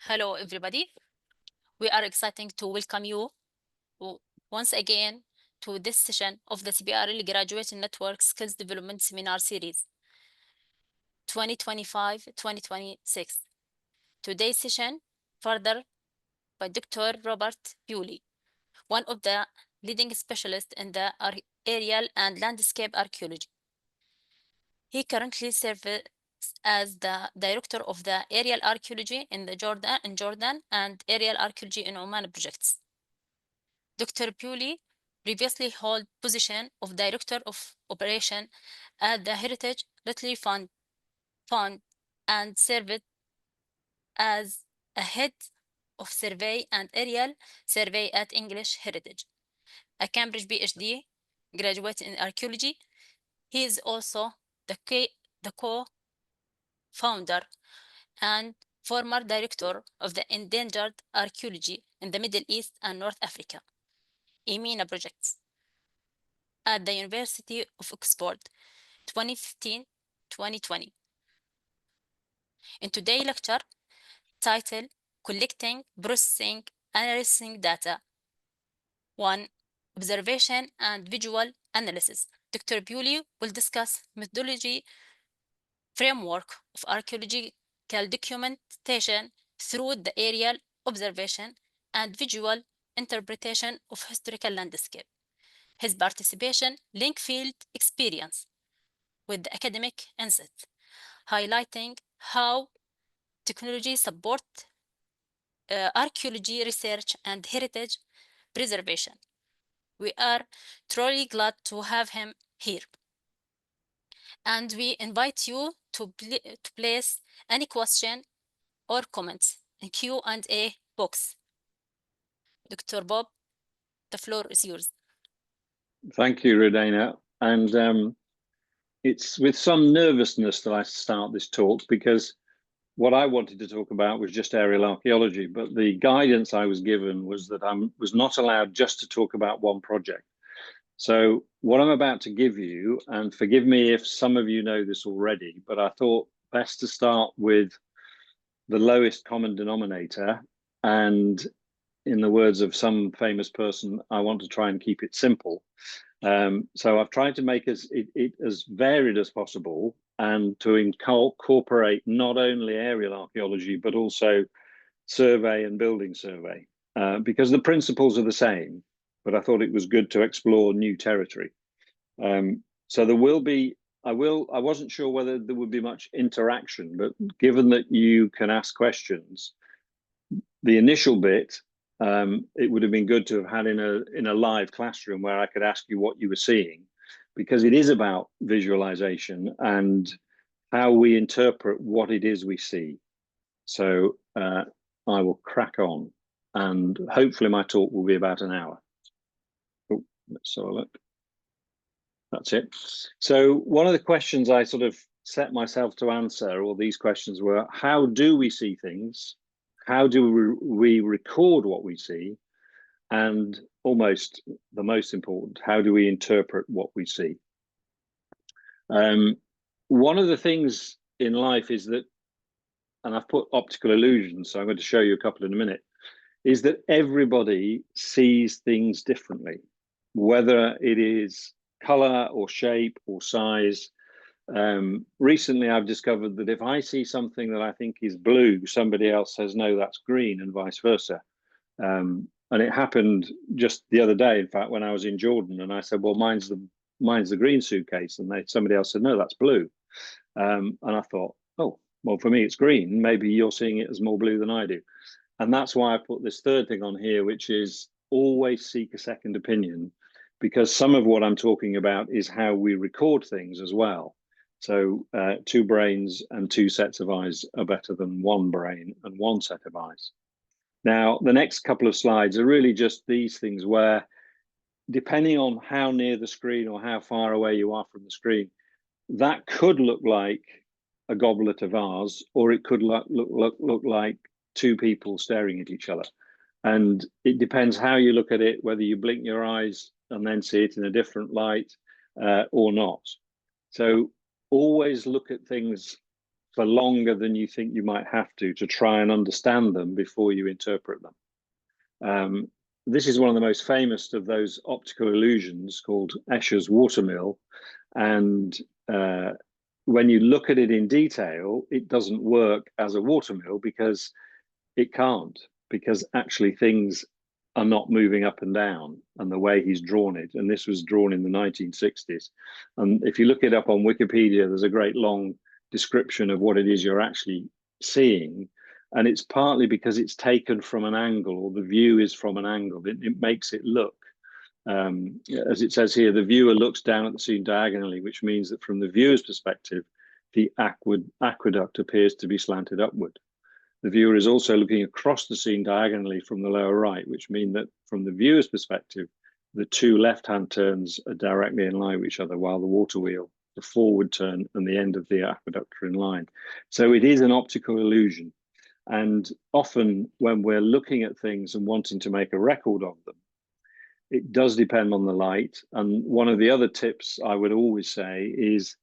Hello, everybody. We are excited to welcome you once again to this session of the CBRL Graduate Network Skills Development Seminar Series 2025-2026. Today's session further by Dr. Robert Bewley, one of the leading specialists in the aerial and landscape archaeology. He currently serves as the director of the aerial archaeology in Jordan and aerial archaeology in Oman projects. Dr. Bewley previously held position of Director of Operation at the Heritage Lottery Fund and served as a head of survey and aerial survey at English Heritage, a Cambridge PhD graduate in archaeology. He is also the co-founder and former director of the Endangered Archaeology in the Middle East and North Africa, APAAME projects, at the University of Oxford, 2015-2020. In today's lecture, titled Collecting, Processing, Analyzing Data. 1. Observation and Visual Analysis. Dr. Bewley will discuss methodology framework of archaeological documentation through the aerial observation and visual interpretation of historical landscape. His participation link field experience with the academic insight, highlighting how technology support archaeology research and heritage preservation. We are truly glad to have him here. And we invite you to place any question or comments in Q&A box. Dr. Bob, the floor is yours. Thank you, Rodina. And it's with some nervousness that I start this talk, because what I wanted to talk about was just aerial archaeology, but the guidance I was given was that I was not allowed just to talk about one project. So what I'm about to give you, and forgive me if some of you know this already, but I thought best to start with the lowest common denominator. And in the words of some famous person, I want to try and keep it simple. So I've tried to make it as varied as possible, and to incorporate not only aerial archaeology, but also survey and building survey, because the principles are the same, but I thought it was good to explore new territory. So there will be, I wasn't sure whether there would be much interaction, but given that you can ask questions, the initial bit, it would have been good to have had in a live classroom where I could ask you what you were seeing, because it is about visualization and how we interpret what it is we see. So I will crack on, and hopefully my talk will be about an hour. Oh, let's have a look. That's it. So one of the questions I sort of set myself to answer, or these questions were, how do we see things? How do we record what we see? And almost the most important, how do we interpret what we see? One of the things in life is that, and I've put optical illusions, so I'm going to show you a couple in a minute, is that everybody sees things differently, whether it is color or shape or size. Recently, I've discovered that if I see something that I think is blue, somebody else says, no, that's green, and vice versa. And it happened just the other day, in fact, when I was in Jordan, and I said, well, mine's the green suitcase, and somebody else said, no, that's blue. And I thought, oh, well, for me, it's green. Maybe you're seeing it as more blue than I do. And that's why I put this third thing on here, which is always seek a second opinion, because some of what I'm talking about is how we record things as well. So two brains and two sets of eyes are better than one brain and one set of eyes. Now, the next couple of slides are really just these things where, depending on how near the screen or how far away you are from the screen, that could look like a goblet of vase, or it could look like two people staring at each other. And it depends how you look at it, whether you blink your eyes and then see it in a different light or not. So always look at things for longer than you think you might have to try and understand them before you interpret them. This is one of the most famous of those optical illusions called Escher's watermill. And when you look at it in detail, it doesn't work as a watermill because it can't, because actually things are not moving up and down, and the way he's drawn it. And this was drawn in the 1960s. And if you look it up on Wikipedia, there's a great long description of what it is you're actually seeing. And it's partly because it's taken from an angle, or the view is from an angle. It makes it look, as it says here, the viewer looks down at the scene diagonally, which means that from the viewer's perspective, the aqueduct appears to be slanted upward. The viewer is also looking across the scene diagonally from the lower right, which means that from the viewer's perspective, the two left-hand turns are directly in line with each other, while the water wheel, the forward turn, and the end of the aqueduct are in line. So it is an optical illusion. And often when we're looking at things and wanting to make a record of them, it does depend on the light. And one of the other tips I would always say is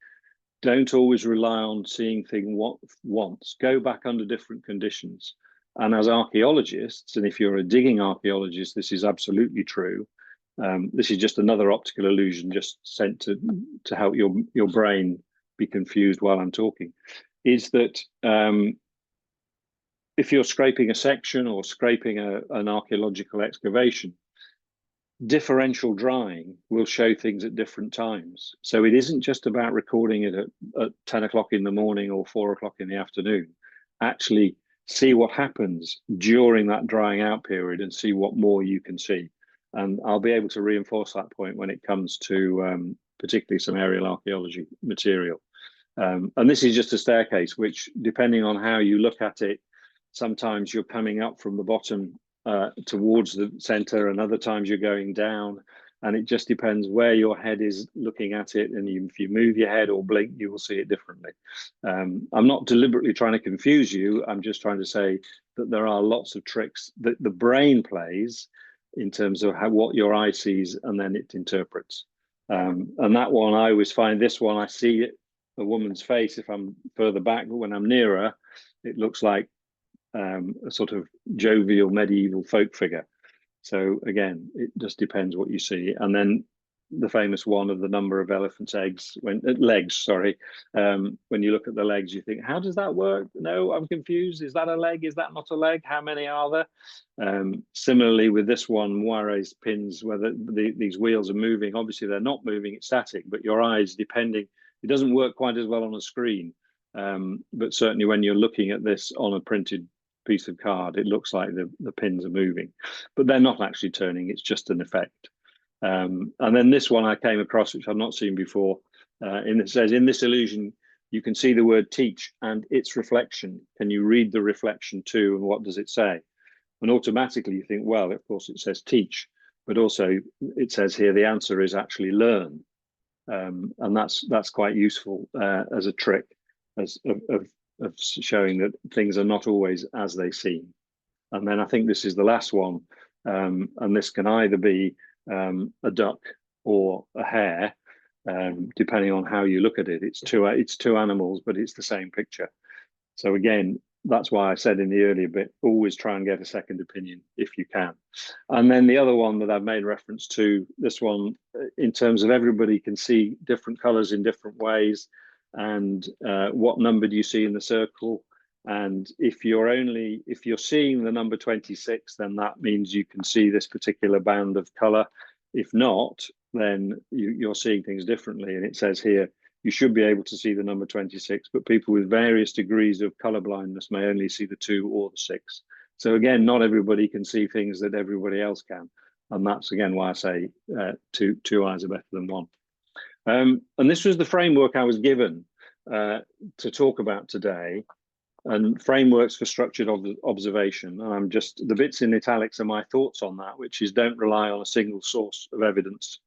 don't always rely on seeing things once. Go back under different conditions. And as archaeologists, and if you're a digging archaeologist, this is absolutely true. This is just another optical illusion just sent to help your brain be confused while I'm talking, is that if you're scraping a section or scraping an archaeological excavation, differential drying will show things at different times. So it isn't just about recording it at 10 o'clock in the morning or 4 o'clock in the afternoon. Actually see what happens during that drying out period and see what more you can see. And I'll be able to reinforce that point when it comes to particularly some aerial archaeology material. And this is just a staircase, which depending on how you look at it, sometimes you're coming up from the bottom towards the center, and other times you're going down, and it just depends where your head is looking at it. And if you move your head or blink, you will see it differently. I'm not deliberately trying to confuse you. I'm just trying to say that there are lots of tricks that the brain plays in terms of what your eye sees and then it interprets. And that one, I always find this one, I see it, a woman's face if I'm further back, but when I'm nearer, it looks like a sort of jovial medieval folk figure. So again, it just depends what you see. And then the famous one of the number of elephants' legs, when you look at the legs, you think, how does that work? No, I'm confused. Is that a leg? Is that not a leg? How many are there? Similarly with this one, Moiret's pins, whether these wheels are moving, obviously they're not moving, it's static, but your eyes, depending, it doesn't work quite as well on a screen. But certainly when you're looking at this on a printed piece of card, it looks like the pins are moving, but they're not actually turning, it's just an effect. And then this one I came across, which I've not seen before, and it says, in this illusion, you can see the word teach and its reflection. Can you read the reflection too, and what does it say? And automatically you think, well, of course it says teach, but also it says here the answer is actually learn. And that's quite useful as a trick of showing that things are not always as they seem. And then I think this is the last one, and this can either be a duck or a hare, depending on how you look at it. It's two animals, but it's the same picture. So again, that's why I said in the earlier bit, always try and get a second opinion if you can. And then the other one that I've made reference to, this one, in terms of everybody can see different colors in different ways, and what number do you see in the circle? And if you're seeing the number 26, then that means you can see this particular band of color. If not, then you're seeing things differently. And it says here, you should be able to see the number 26, but people with various degrees of color blindness may only see the 2 or the 6. So again, not everybody can see things that everybody else can. And that's again why I say two eyes are better than one. And this was the framework I was given to talk about today, and frameworks for structured observation. And I'm just, the bits in italics are my thoughts on that, which is don't rely on a single source of evidence,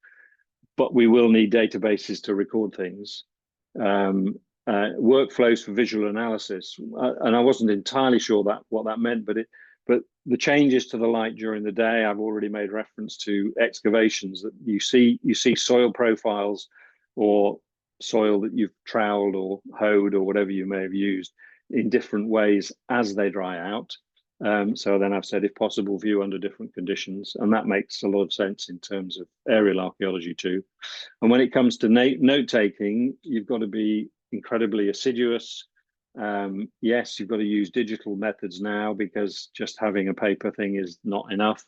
but we will need databases to record things. Workflows for visual analysis, and I wasn't entirely sure what that meant, but the changes to the light during the day, I've already made reference to excavations that you see soil profiles or soil that you've troweled or hoed or whatever you may have used in different ways as they dry out. So then I've said, if possible, view under different conditions. And that makes a lot of sense in terms of aerial archaeology too. And when it comes to note taking, you've got to be incredibly assiduous. Yes, you've got to use digital methods now because just having a paper thing is not enough.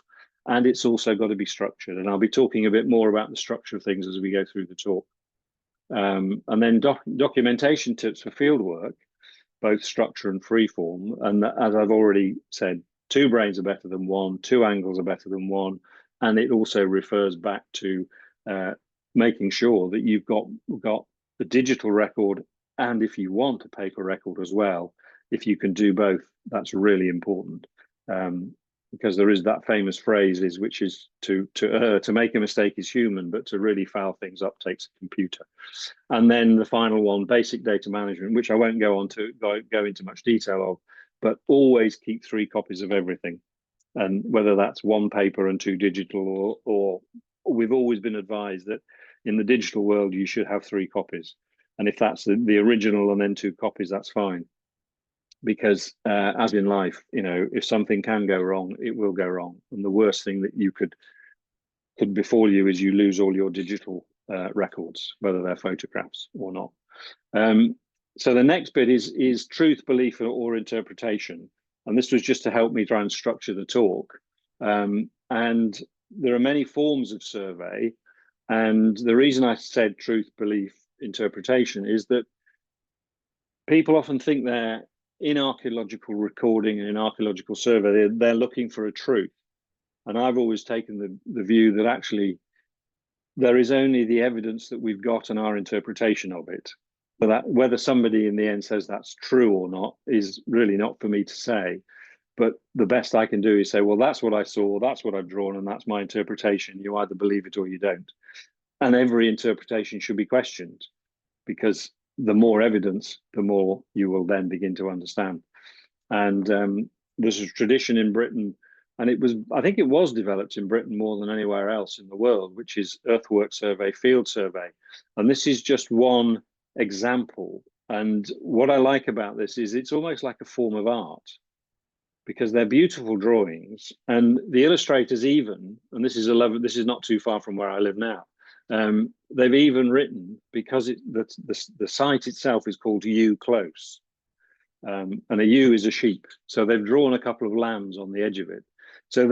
And it's also got to be structured. And I'll be talking a bit more about the structure of things as we go through the talk. And then documentation tips for field work, both structure and freeform. And as I've already said, 2 brains are better than 1, 2 angles are better than 1. And it also refers back to making sure that you've got the digital record, and if you want a paper record as well, if you can do both, that's really important. Because there is that famous phrase which is to make a mistake is human, but to really foul things up takes a computer. And then the final one, basic data management, which I won't go into much detail of, but always keep 3 copies of everything. And whether that's 1 paper and 2 digital, or we've always been advised that in the digital world, you should have 3 copies. And if that's the original and then 2 copies, that's fine. Because as in life, if something can go wrong, it will go wrong. And the worst thing that you could befall you is you lose all your digital records, whether they're photographs or not. So the next bit is truth, belief, or interpretation. And this was just to help me try and structure the talk. And there are many forms of survey. And the reason I said truth, belief, interpretation is that people often think they're in archaeological recording and in archaeological survey, they're looking for a truth. And I've always taken the view that actually there is only the evidence that we've got and our interpretation of it. But that whether somebody in the end says that's true or not is really not for me to say. But the best I can do is say, well, that's what I saw, that's what I've drawn, and that's my interpretation. You either believe it or you don't. And every interpretation should be questioned, because the more evidence, the more you will then begin to understand. And there's a tradition in Britain, and I think it was developed in Britain more than anywhere else in the world, which is earthwork survey, field survey. And this is just one example. And what I like about this is it's almost like a form of art, because they're beautiful drawings, and the illustrators even, and this is not too far from where I live now, they've even written, because the site itself is called Ewe Close, and a ewe is a sheep, so they've drawn a couple of lambs on the edge of it. So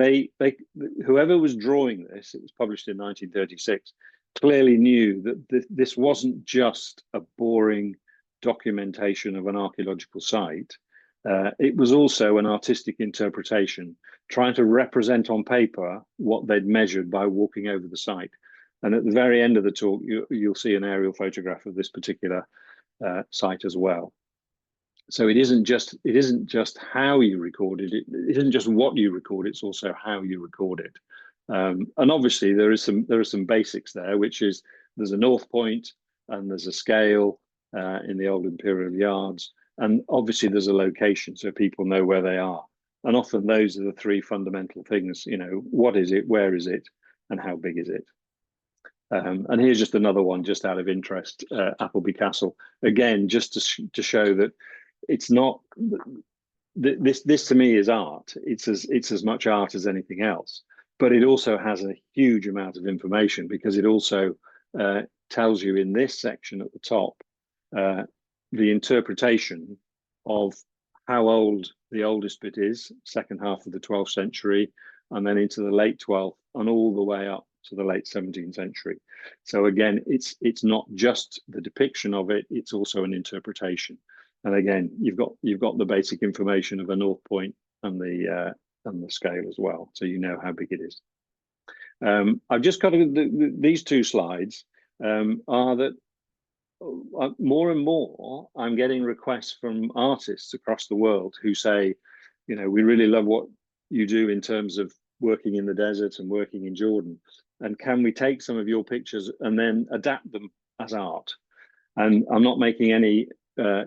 whoever was drawing this, it was published in 1936, clearly knew that this wasn't just a boring documentation of an archaeological site. It was also an artistic interpretation, trying to represent on paper what they'd measured by walking over the site. And at the very end of the talk, you'll see an aerial photograph of this particular site as well. So it isn't just how you record it. It isn't just what you record. It's also how you record it. And obviously there are some basics there, which is there's a north point and there's a scale in the old imperial yards. And obviously there's a location so people know where they are. And often those are the 3 fundamental things, what is it, where is it, and how big is it? And here's just another one, just out of interest, Appleby Castle. Again, just to show that it's not, this to me is art. It's as much art as anything else, but it also has a huge amount of information, because it also tells you in this section at the top, the interpretation of how old the oldest bit is, second half of the 12th century, and then into the late 12th and all the way up to the late 17th century. So again, it's not just the depiction of it, it's also an interpretation. And again, you've got the basic information of a north point and the scale as well, so you know how big it is. I've just got these 2 slides are that more and more I'm getting requests from artists across the world who say, we really love what you do in terms of working in the desert and working in Jordan, and can we take some of your pictures and then adapt them as art? And I'm not making any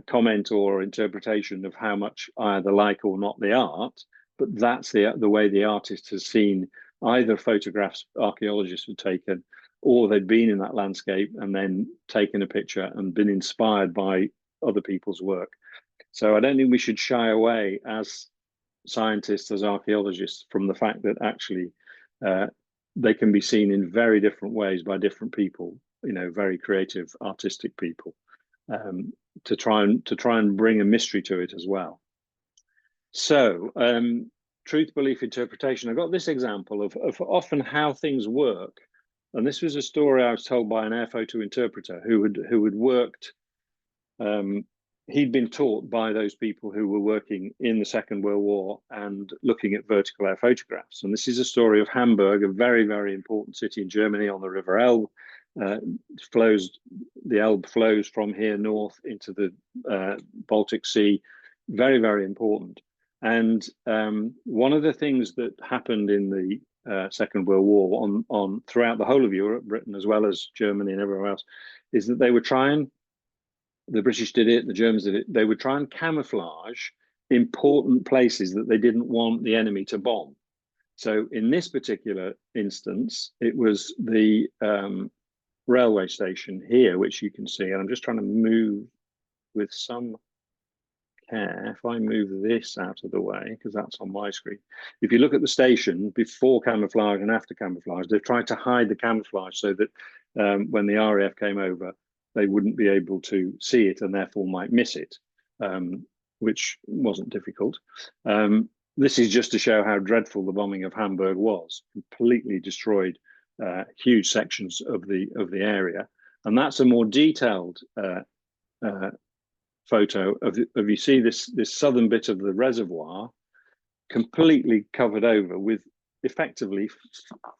comment or interpretation of how much I either like or not the art, but that's the way the artist has seen either photographs archaeologists have taken or they'd been in that landscape and then taken a picture and been inspired by other people's work. So I don't think we should shy away as scientists, as archaeologists, from the fact that actually they can be seen in very different ways by different people, you know, very creative, artistic people, to try and bring a mystery to it as well. So truth, belief, interpretation. I got this example of often how things work. And this was a story I was told by an air photo interpreter who had worked. He'd been taught by those people who were working in the Second World War and looking at vertical air photographs. And this is a story of Hamburg, a very, very important city in Germany on the River Elbe. The Elbe flows from here north into the Baltic Sea. Very, very important. And one of the things that happened in the Second World War on throughout the whole of Europe, Britain as well as Germany and everywhere else, is that they were trying, the British did it, the Germans did it, they would try and camouflage important places that they didn't want the enemy to bomb. So in this particular instance, it was the railway station here, which you can see, and I'm just trying to move with some care. If I move this out of the way, because that's on my screen. If you look at the station before camouflage and after camouflage, they've tried to hide the camouflage so that when the RAF came over, they wouldn't be able to see it and therefore might miss it, which wasn't difficult. This is just to show how dreadful the bombing of Hamburg was. Completely destroyed huge sections of the area, and that's a more detailed photo of you see this southern bit of the reservoir completely covered over with effectively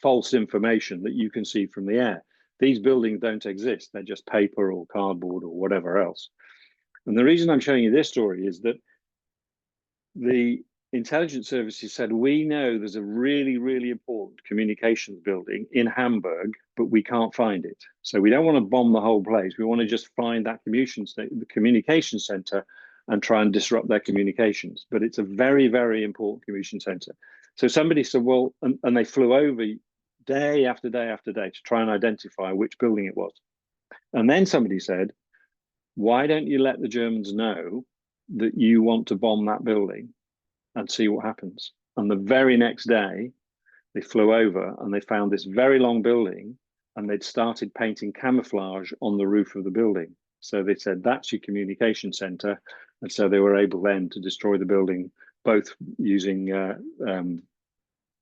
false information that you can see from the air. These buildings don't exist, they're just paper or cardboard or whatever else. And the reason I'm showing you this story is that the intelligence services said, we know there's a really, really important communications building in Hamburg, but we can't find it. So we don't want to bomb the whole place. We want to just find that the communication center and try and disrupt their communications. But it's a very, very important communication center. So somebody said, well, and they flew over day after day after day to try and identify which building it was. And then somebody said, why don't you let the Germans know that you want to bomb that building and see what happens? And the very next day, they flew over and they found this very long building, and they'd started painting camouflage on the roof of the building. So they said, that's your communication center. And so they were able then to destroy the building, both using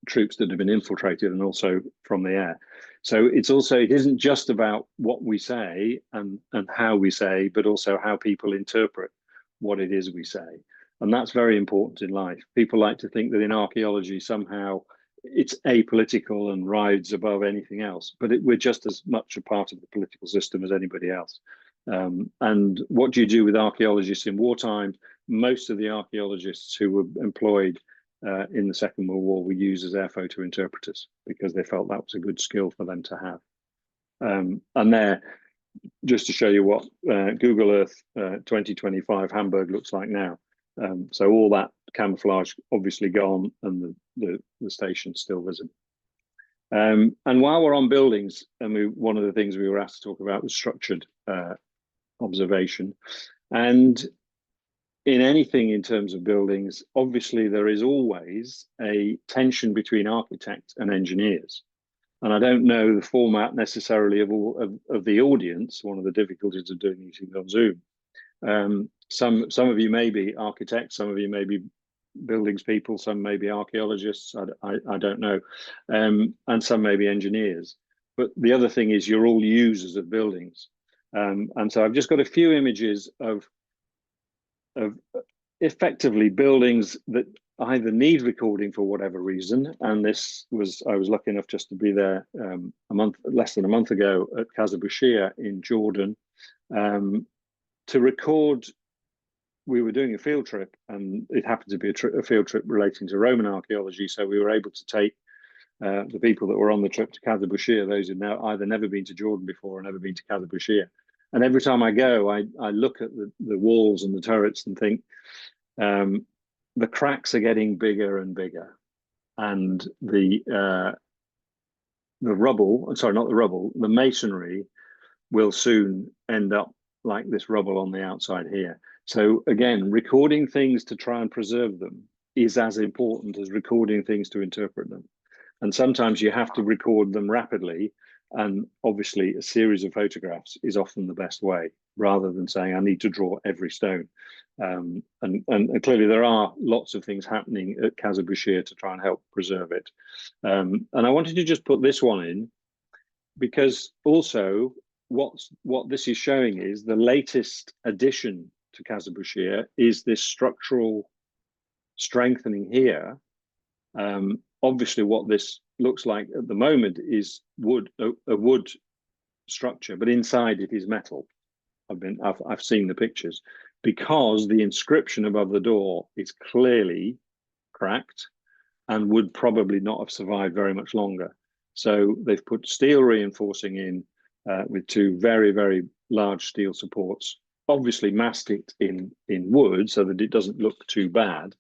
troops that have been infiltrated and also from the air. So it isn't just about what we say and how we say, but also how people interpret what it is we say. And that's very important in life. People like to think that in archaeology, somehow it's apolitical and rides above anything else, but we're just as much a part of the political system as anybody else. And what do you do with archaeologists in wartime? Most of the archaeologists who were employed in the Second World War were used as air photo interpreters because they felt that was a good skill for them to have. And there, just to show you what Google Earth 2025 Hamburg looks like now. So all that camouflage obviously gone, and the station's still visible. And while we're on buildings, one of the things we were asked to talk about was structured observation. And in anything in terms of buildings, obviously there is always a tension between architects and engineers. And I don't know the format necessarily of the audience. One of the difficulties of doing these things on Zoom. Some of you may be architects, some of you may be buildings people, some may be archaeologists, I don't know, and some may be engineers. But the other thing is you're all users of buildings. And so I've just got a few images of effectively buildings that either need recording for whatever reason, and I was lucky enough just to be there less than a month ago at Kazabushir in Jordan to record. We were doing a field trip, and it happened to be a field trip relating to Roman archaeology, so we were able to take the people that were on the trip to Kazabushir, those who'd now either never been to Jordan before or never been to Kazabushir. And every time I go, I look at the walls and the turrets and think, the cracks are getting bigger and bigger, and the rubble, sorry, not the rubble, the masonry will soon end up like this rubble on the outside here. So again, recording things to try and preserve them is as important as recording things to interpret them. And sometimes you have to record them rapidly. And obviously a series of photographs is often the best way, rather than saying, I need to draw every stone. And clearly there are lots of things happening at Casa to try and help preserve it. And I wanted to just put this one in, because also what this is showing is the latest addition to Casa is this structural strengthening here. Obviously, what this looks like at the moment is wood, a wood structure, but inside it is metal. I've seen the pictures, because the inscription above the door is clearly cracked and would probably not have survived very much longer. So they've put steel reinforcing in with two very, very large steel supports, obviously masked it in wood so that it doesn't look too bad.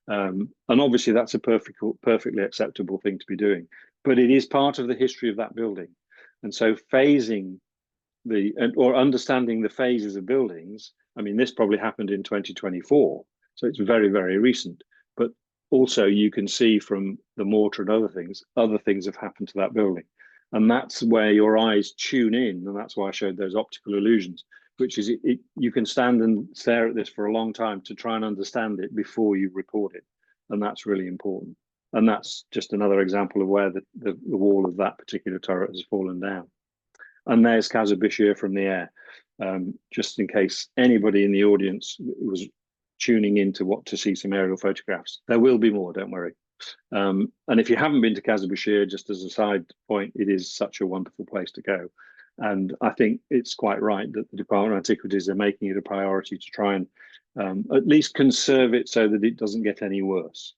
And obviously that's a perfectly acceptable thing to be doing, but it is part of the history of that building. And so phasing or understanding the phases of buildings, I mean, this probably happened in 2024, so it's very, very recent, but also you can see from the mortar and other things have happened to that building. And that's where your eyes tune in. And that's why I showed those optical illusions, which is you can stand and stare at this for a long time to try and understand it before you record it. And that's really important. And that's just another example of where the wall of that particular turret has fallen down. And there's Casa Bishir from the air, just in case anybody in the audience was tuning in to see some aerial photographs. There will be more, don't worry. And if you haven't been to Casa Bishir, just as a side point, it is such a wonderful place to go. And I think it's quite right that the Department of Antiquities are making it a priority to try and at least conserve it so that it doesn't get any worse.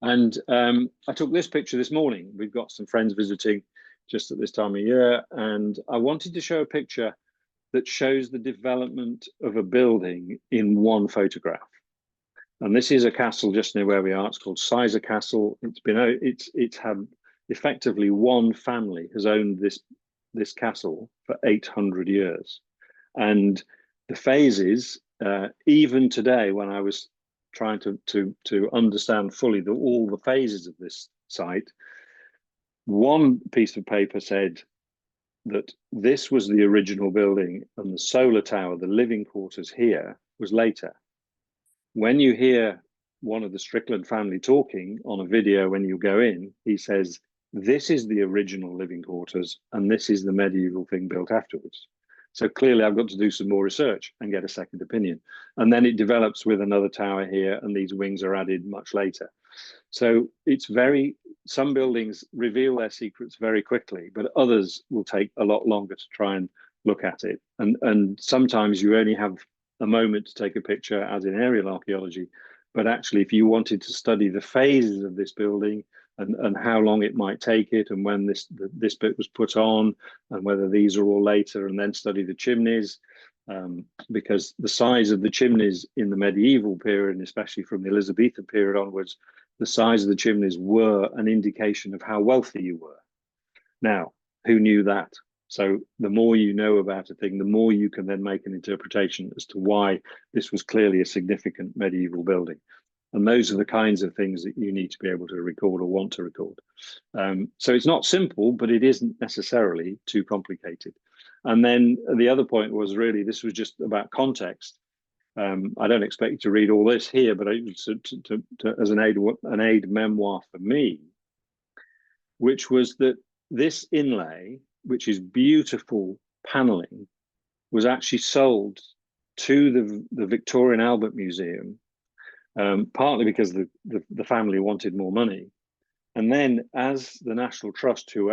And I took this picture this morning. We've got some friends visiting just at this time of year, and I wanted to show a picture that shows the development of a building in one photograph. And this is a castle just near where we are. It's called Sizer Castle. It's had effectively one family has owned this castle for 800 years. And the phases, even today, when I was trying to understand fully all the phases of this site, one piece of paper said that this was the original building and the solar tower, the living quarters here, was later. When you hear one of the Strickland family talking on a video when you go in, he says, this is the original living quarters and this is the medieval thing built afterwards. So clearly I've got to do some more research and get a second opinion. And then it develops with another tower here and these wings are added much later. So some buildings reveal their secrets very quickly, but others will take a lot longer to try and look at it. And sometimes you only have a moment to take a picture, as in aerial archaeology. But actually, if you wanted to study the phases of this building and how long it might take it and when this bit was put on and whether these are all later, and then study the chimneys, because the size of the chimneys in the medieval period, and especially from the Elizabethan period onwards, the size of the chimneys were an indication of how wealthy you were. Now, who knew that? So the more you know about a thing, the more you can then make an interpretation as to why this was clearly a significant medieval building. And those are the kinds of things that you need to be able to record or want to record. So it's not simple, but it isn't necessarily too complicated. And then the other point was really, this was just about context. I don't expect you to read all this here, but as an aid memoir for me, which was that this inlay, which is beautiful paneling, was actually sold to the Victorian Albert Museum, partly because the family wanted more money. And then as the National Trust, who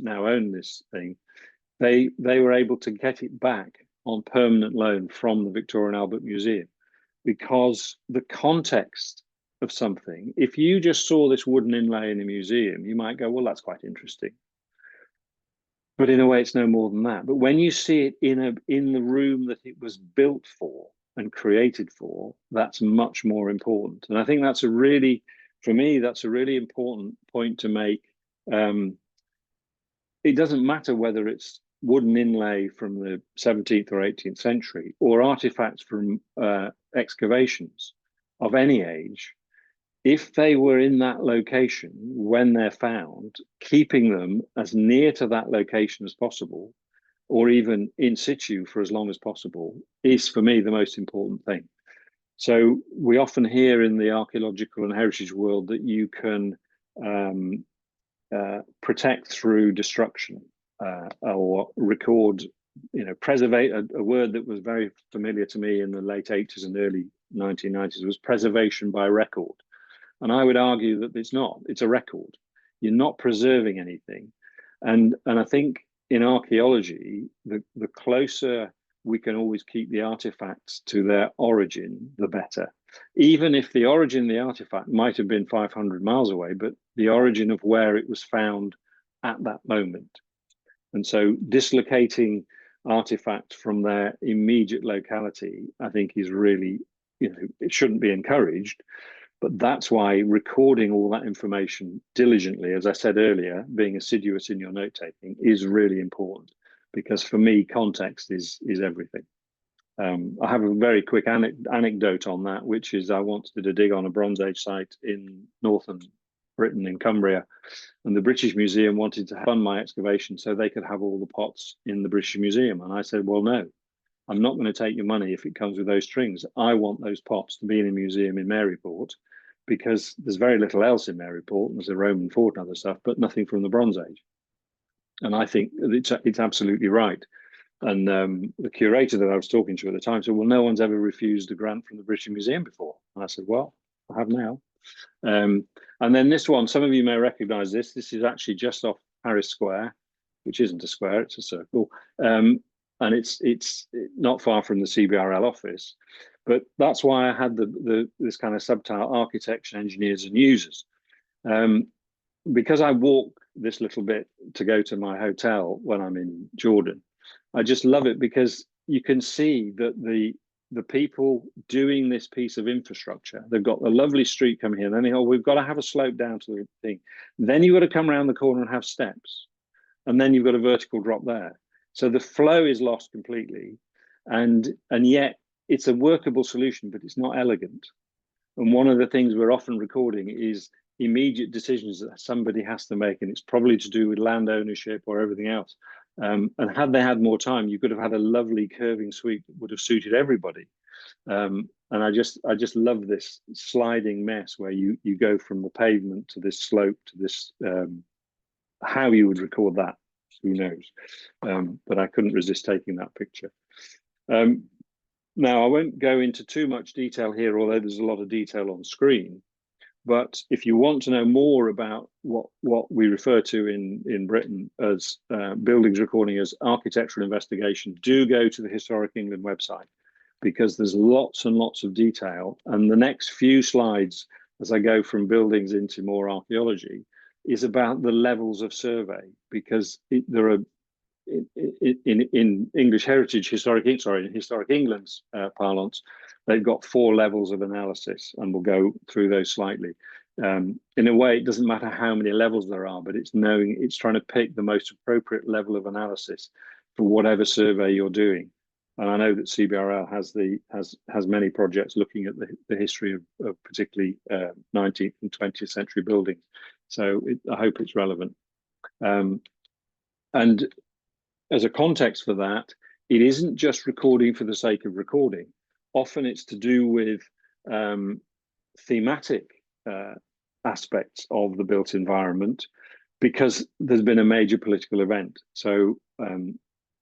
now own this thing, they were able to get it back on permanent loan from the Victorian Albert Museum, because the context of something, if you just saw this wooden inlay in a museum, you might go, well, that's quite interesting. But in a way, it's no more than that. But when you see it in the room that it was built for and created for, that's much more important. And I think that's for me, that's a really important point to make. it doesn't matter whether it's wooden inlay from the 17th or 18th century or artifacts from excavations of any age. If they were in that location when they're found, keeping them as near to that location as possible, or even in situ for as long as possible, is for me the most important thing. So we often hear in the archaeological and heritage world that you can protect through destruction, or record, preservate. A word that was very familiar to me in the late 80s and early 1990s was preservation by record. And I would argue that it's not. It's a record. You're not preserving anything. And I think in archaeology, the closer we can always keep the artifacts to their origin, the better. Even if the origin of the artifact might have been 500 miles away, but the origin of where it was found at that moment. And so dislocating artifacts from their immediate locality, I think, is really, it shouldn't be encouraged. But that's why recording all that information diligently, as I said earlier, being assiduous in your note taking is really important, because for me, context is everything. I have a very quick anecdote on that, which is I once did a dig on a Bronze Age site in northern Britain, in Cumbria, and the British Museum wanted to fund my excavation so they could have all the pots in the British Museum. And I said, well, no, I'm not going to take your money if it comes with those strings. I want those pots to be in a museum in Maryport, because there's very little else in Maryport. There's a Roman fort and other stuff, but nothing from the Bronze Age. And I think it's absolutely right. And the curator that I was talking to at the time said, well, no one's ever refused a grant from the British Museum before. And I said, well, I have now. And then this one, some of you may recognize this. This is actually just off Paris Square, which isn't a square, it's a circle. And it's not far from the CBRL office. But that's why I had this kind of subtitle, Architects, Engineers and Users. Because I walk this little bit to go to my hotel when I'm in Jordan, I just love it, because you can see that the people doing this piece of infrastructure, they've got a lovely street coming here, and then we've got to have a slope down to the thing. Then you've got to come around the corner and have steps. And then you've got a vertical drop there. So the flow is lost completely. And yet it's a workable solution, but it's not elegant. And one of the things we're often recording is immediate decisions that somebody has to make, and it's probably to do with land ownership or everything else. And had they had more time, you could have had a lovely curving sweep that would have suited everybody. And I just love this sliding mess where you go from the pavement to this slope to this. How you would record that, who knows? But I couldn't resist taking that picture. Now, I won't go into too much detail here, although there's a lot of detail on screen. But if you want to know more about what we refer to in Britain as buildings recording as architectural investigation, do go to the Historic England website, because there's lots and lots of detail. And the next few slides, as I go from buildings into more archaeology, is about the levels of survey, because there are in English heritage, historic England's parlance, they've got 4 levels of analysis, and we'll go through those slightly. In a way, it doesn't matter how many levels there are, but it's trying to pick the most appropriate level of analysis for whatever survey you're doing. And I know that CBRL has many projects looking at the history of particularly 19th and 20th century buildings. So I hope it's relevant. And as a context for that, it isn't just recording for the sake of recording. Often it's to do with thematic aspects of the built environment, because there's been a major political event. So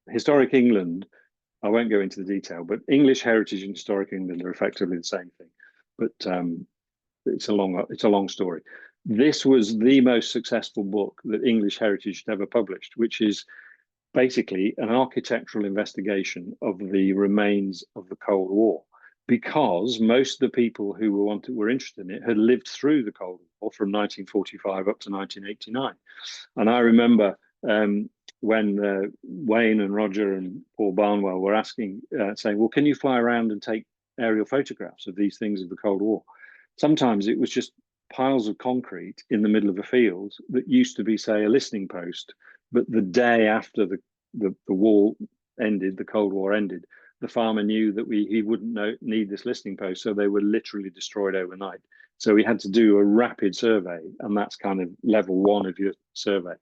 Historic England, I won't go into the detail, but English heritage and Historic England are effectively the same thing. But it's a long story. This was the most successful book that English heritage had ever published, which is basically an architectural investigation of the remains of the Cold War, because most of the people who were interested in it had lived through the Cold War from 1945 up to 1989. And I remember when Wayne and Roger and Paul Barnwell were asking, saying, well, can you fly around and take aerial photographs of these things of the Cold War? Sometimes it was just piles of concrete in the middle of a field that used to be, say, a listening post But the day after the war ended, the Cold War ended, the farmer knew that he wouldn't need this listening post, so they were literally destroyed overnight. So we had to do a rapid survey, and that's kind of level one of your survey.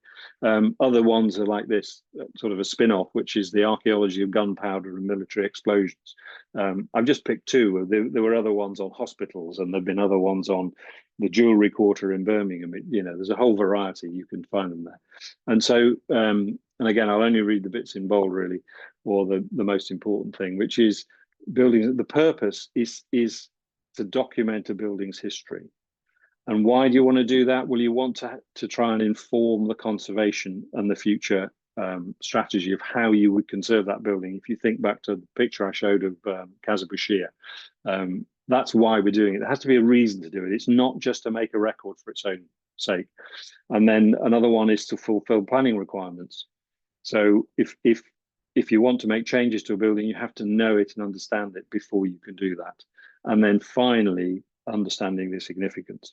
Other ones are like this, sort of a spin-off, which is the archaeology of gunpowder and military explosions. I've just picked two. There were other ones on hospitals, and there've been other ones on the jewelry quarter in Birmingham. You know, there's a whole variety. You can find them there. And so, and again, I'll only read the bits in bold, really, or the most important thing, which is buildings. The purpose is to document a building's history. And why do you want to do that? Well, you want to try and inform the conservation and the future strategy of how you would conserve that building. If you think back to the picture I showed of Casa Bushir, that's why we're doing it. There has to be a reason to do it. It's not just to make a record for its own sake. And then another one is to fulfill planning requirements. So if you want to make changes to a building, you have to know it and understand it before you can do that. And then finally, understanding the significance.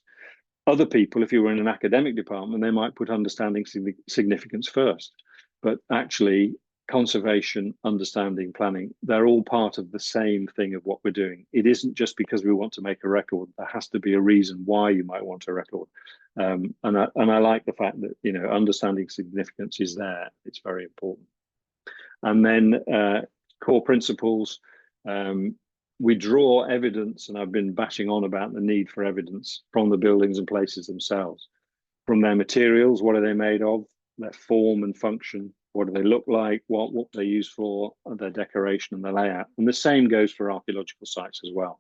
Other people, if you were in an academic department, they might put understanding significance first. But actually, conservation, understanding, planning, they're all part of the same thing of what we're doing. It isn't just because we want to make a record. There has to be a reason why you might want a record. And I like the fact that, you know, understanding significance is there. It's very important. And then core principles. We draw evidence, and I've been bashing on about the need for evidence from the buildings and places themselves, from their materials. What are they made of? Their form and function. What do they look like? What they're used for? Their decoration and their layout. And the same goes for archaeological sites as well.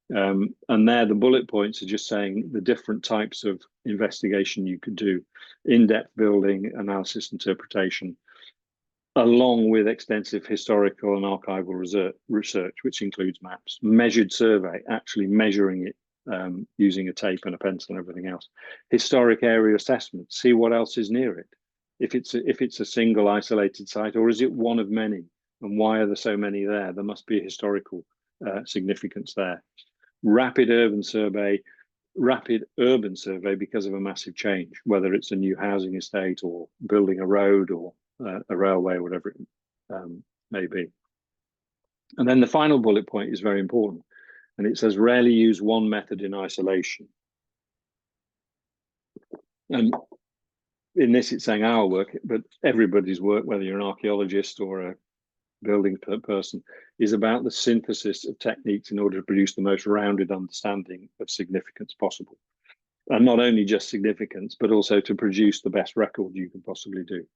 And there, the bullet points are just saying the different types of investigation you could do: in-depth building, analysis, interpretation, along with extensive historical and archival research, which includes maps, measured survey, actually measuring it using a tape and a pencil and everything else, historic area assessment, see what else is near it, if it's a single isolated site, or is it one of many, and why are there so many there? There must be a historical significance there. Rapid urban survey because of a massive change, whether it's a new housing estate or building a road or a railway, whatever it may be. And then the final bullet point is very important, and it says rarely use one method in isolation. And in this, it's saying our work, but everybody's work, whether you're an archaeologist or a building person, is about the synthesis of techniques in order to produce the most rounded understanding of significance possible. And not only just significance, but also to produce the best record you can possibly do,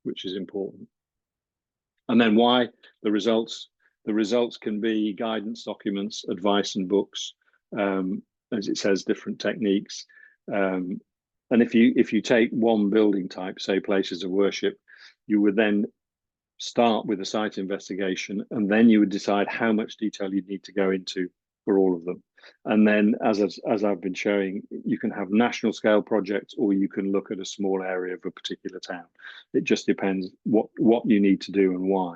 which is important. And then why the results? The results can be guidance documents, advice and books, as it says, different techniques. And if you take one building type, say places of worship, you would then start with a site investigation, and then you would decide how much detail you need to go into for all of them. And then, as I've been showing, you can have national scale projects, or you can look at a small area of a particular town. It just depends what you need to do and why.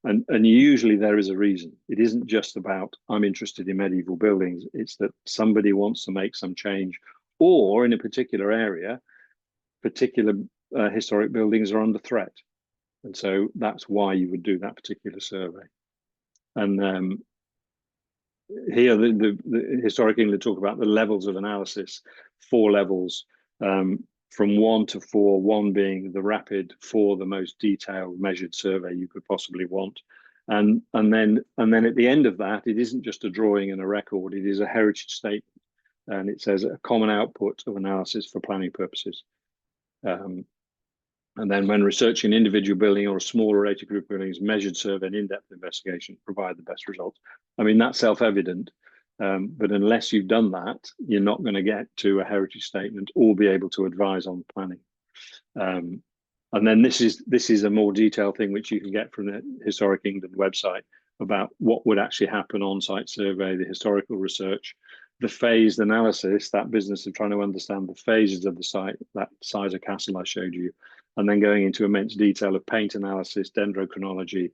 And usually there is a reason. It isn't just about, I'm interested in medieval buildings. It's that somebody wants to make some change, or in a particular area, particular historic buildings are under threat. And so that's why you would do that particular survey. And here, the Historic England talk about the levels of analysis, 4 levels, from 1 to 4, 1 being the rapid, 4 the most detailed measured survey you could possibly want. And then at the end of that, it isn't just a drawing and a record, it is a heritage statement. And it says a common output of analysis for planning purposes. And then when researching an individual building or a smaller rated group of buildings, measured survey and in-depth investigation provide the best results. I mean, that's self-evident, but unless you've done that, you're not going to get to a heritage statement or be able to advise on planning. And then this is a more detailed thing which you can get from the Historic England website about what would actually happen on site survey, the historical research, the phased analysis, that business of trying to understand the phases of the site, that size of castle I showed you, and then going into immense detail of paint analysis, dendrochronology,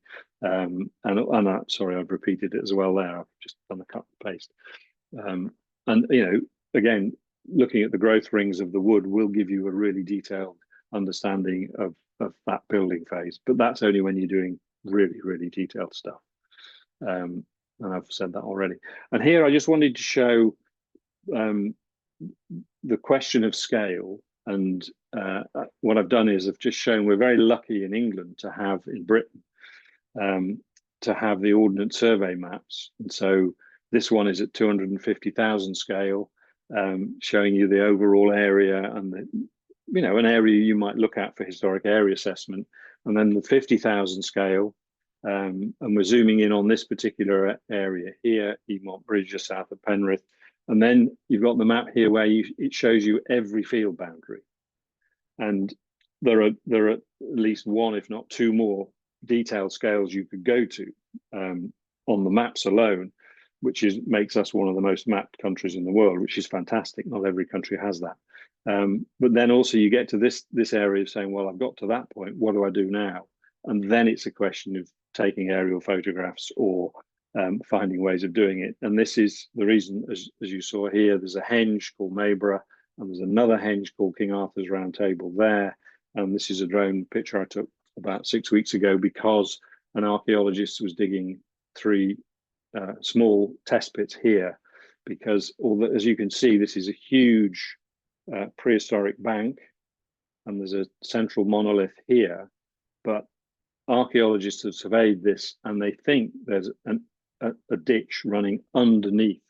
sorry, I've repeated it as well there. I've just done the cut and paste. And, you know, again, looking at the growth rings of the wood will give you a really detailed understanding of that building phase. But that's only when you're doing really, really detailed stuff. And I've said that already. And here I just wanted to show the question of scale. And what I've done is I've just shown we're very lucky in England to have, in Britain, to have the Ordnance Survey maps. And so this one is at 250,000 scale, showing you the overall area and the, an area you might look at for historic area assessment. And then the 50,000 scale, and we're zooming in on this particular area here, Egmont Bridge, just south of Penrith. And then you've got the map here where it shows you every field boundary. And there are at least one, if not two more detailed scales you could go to on the maps alone, which makes us one of the most mapped countries in the world, which is fantastic. Not every country has that. But then also you get to this area of saying, well, I've got to that point, what do I do now? And then it's a question of taking aerial photographs or finding ways of doing it. And this is the reason, as you saw here, there's a henge called Mayborough, and there's another henge called King Arthur's Round Table there. And this is a drone picture I took about 6 weeks ago because an archaeologist was digging 3 small test pits here, because as you can see, this is a huge prehistoric bank, and there's a central monolith here. But archaeologists have surveyed this, and they think there's a ditch running underneath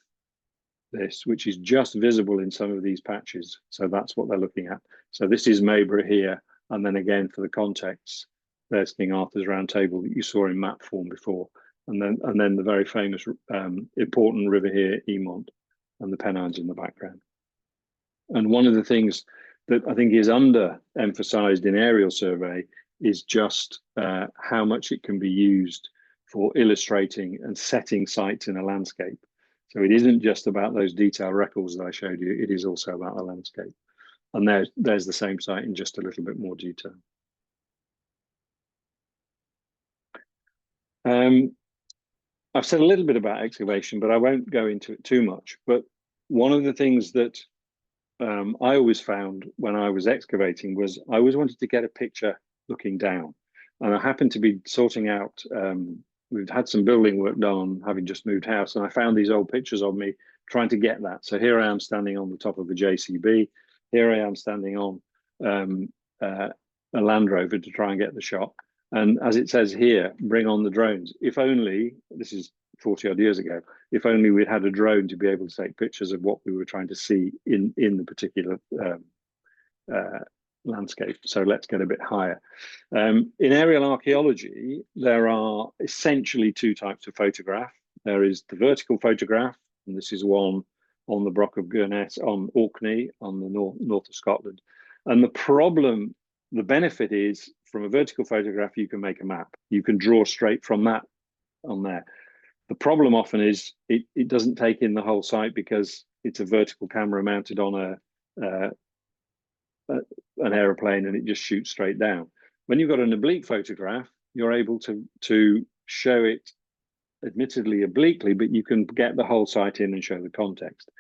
this, which is just visible in some of these patches. So that's what they're looking at. So this is Mayborough here, and then again for the context, there's King Arthur's Round Table that you saw in map form before, and then the very famous important river here, Egmont, and the Pennines in the background. And one of the things that I think is under-emphasized in aerial survey is just how much it can be used for illustrating and setting sites in a landscape. So it isn't just about those detailed records that I showed you, it is also about the landscape. And there's the same site in just a little bit more detail. I've said a little bit about excavation, but I won't go into it too much. But one of the things that I always found when I was excavating was I always wanted to get a picture looking down. And I happened to be sorting out, we've had some building work done, having just moved house, and I found these old pictures of me trying to get that. So here I am standing on the top of a JCB. Here I am standing on a Land Rover to try and get the shot. And as it says here, bring on the drones. If only, this is 40 odd years ago, if only we'd had a drone to be able to take pictures of what we were trying to see in the particular landscape. So let's get a bit higher. In aerial archaeology, there are essentially 2 types of photograph. There is the vertical photograph, and this is one on the Broch of Gurness on Orkney on the north of Scotland. And the benefit is, from a vertical photograph, you can make a map. You can draw straight from that on there. The problem often is it doesn't take in the whole site because it's a vertical camera mounted on an aeroplane, and it just shoots straight down. When you've got an oblique photograph, you're able to show it admittedly obliquely, but you can get the whole site in and show the context.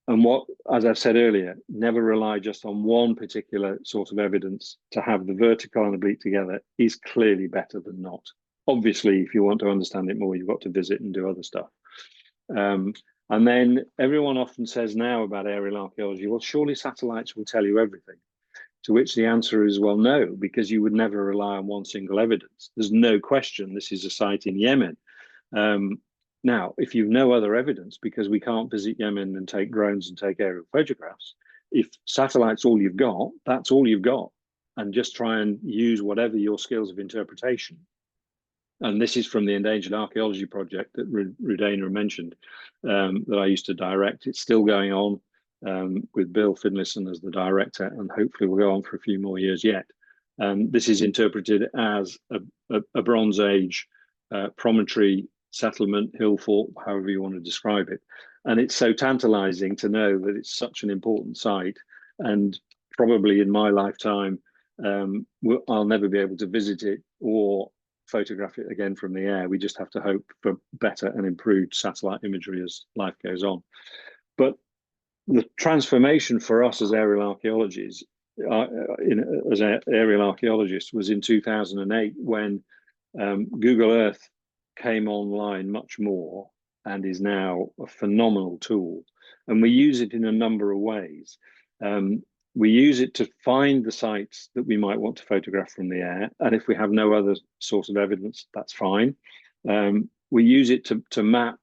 And as I've said earlier, never rely just on one particular sort of evidence. To have the vertical and oblique together is clearly better than not. Obviously, if you want to understand it more, you've got to visit and do other stuff. And then everyone often says now about aerial archaeology, well, surely satellites will tell you everything. To which the answer is, well, no, because you would never rely on one single evidence. There's no question this is a site in Yemen. Now, if you've no other evidence, because we can't visit Yemen and take drones and take aerial photographs, if satellite's all you've got, that's all you've got. And just try and use whatever your skills of interpretation. And this is from the Endangered Archaeology project that Rudena mentioned, that I used to direct. It's still going on with Bill Finlayson as the director, and hopefully will go on for a few more years yet. This is interpreted as a Bronze Age promontory settlement, hill fort, however you want to describe it. And it's so tantalizing to know that it's such an important site. And probably in my lifetime, I'll never be able to visit it or photograph it again from the air. We just have to hope for better and improved satellite imagery as life goes on. But the transformation for us as aerial archaeologists as an aerial archaeologist was in 2008 when Google Earth came online much more and is now a phenomenal tool. And we use it in a number of ways. We use it to find the sites that we might want to photograph from the air. And if we have no other source of evidence, that's fine. We use it to map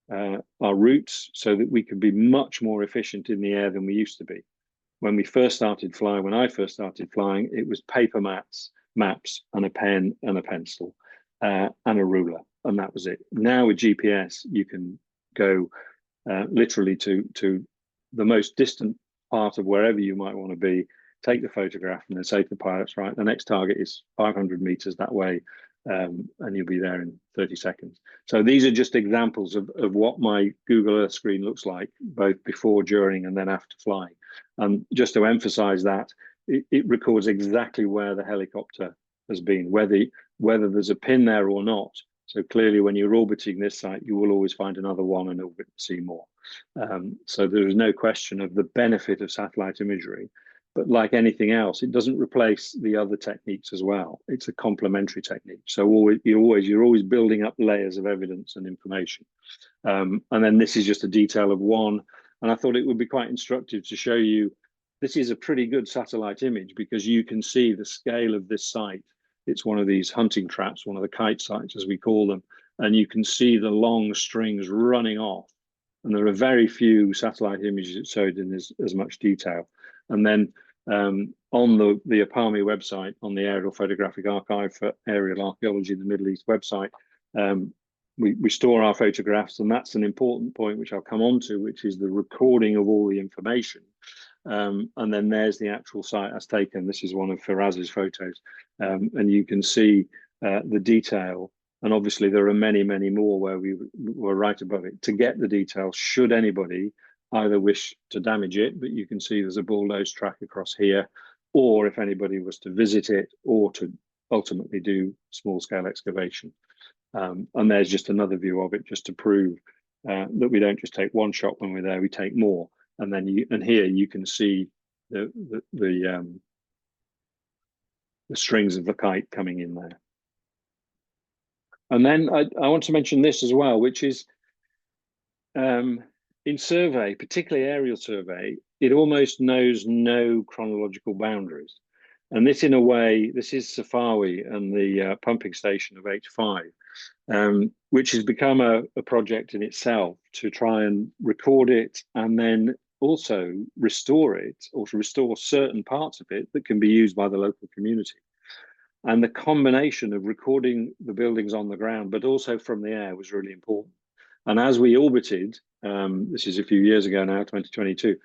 our routes so that we can be much more efficient in the air than we used to be. When I first started flying, it was paper maps, and a pen and a pencil and a ruler, and that was it. Now with GPS, you can go literally to the most distant part of wherever you might want to be, take the photograph, and then say to the pilots, right, the next target is 500 meters that way, and you'll be there in 30 seconds. So these are just examples of what my Google Earth screen looks like, both before, during, and then after flying. And just to emphasize that, it records exactly where the helicopter has been, whether there's a pin there or not. So clearly, when you're orbiting this site, you will always find another one and orbit and see more. So there is no question of the benefit of satellite imagery. But like anything else, it doesn't replace the other techniques as well. It's a complementary technique. So you're always building up layers of evidence and information. And then this is just a detail of one. And I thought it would be quite instructive to show you, this is a pretty good satellite image because you can see the scale of this site. It's one of these hunting traps, one of the kite sites, as we call them. And you can see the long strings running off. And there are very few satellite images that showed in as much detail. And then on the APAAME website, on the Aerial Photographic Archive for Aerial Archaeology in the Middle East website, we store our photographs, and that's an important point which I'll come on to, which is the recording of all the information. And then there's the actual site as taken. This is one of Firaz's photos, and you can see the detail. And obviously there are many, many more where we were right above it. To get the details, should anybody either wish to damage it, but you can see there's a bulldoze track across here, or if anybody was to visit it or to ultimately do small-scale excavation. And there's just another view of it, just to prove that we don't just take one shot when we're there, we take more. And then here you can see the strings of the kite coming in there. And then I want to mention this as well, which is in survey, particularly aerial survey, it almost knows no chronological boundaries. And this, in a way, this is Safawi and the pumping station of H5, which has become a project in itself to try and record it and then also restore it, or to restore certain parts of it that can be used by the local community. And the combination of recording the buildings on the ground, but also from the air, was really important. And as we orbited, this is a few years ago now, 2022,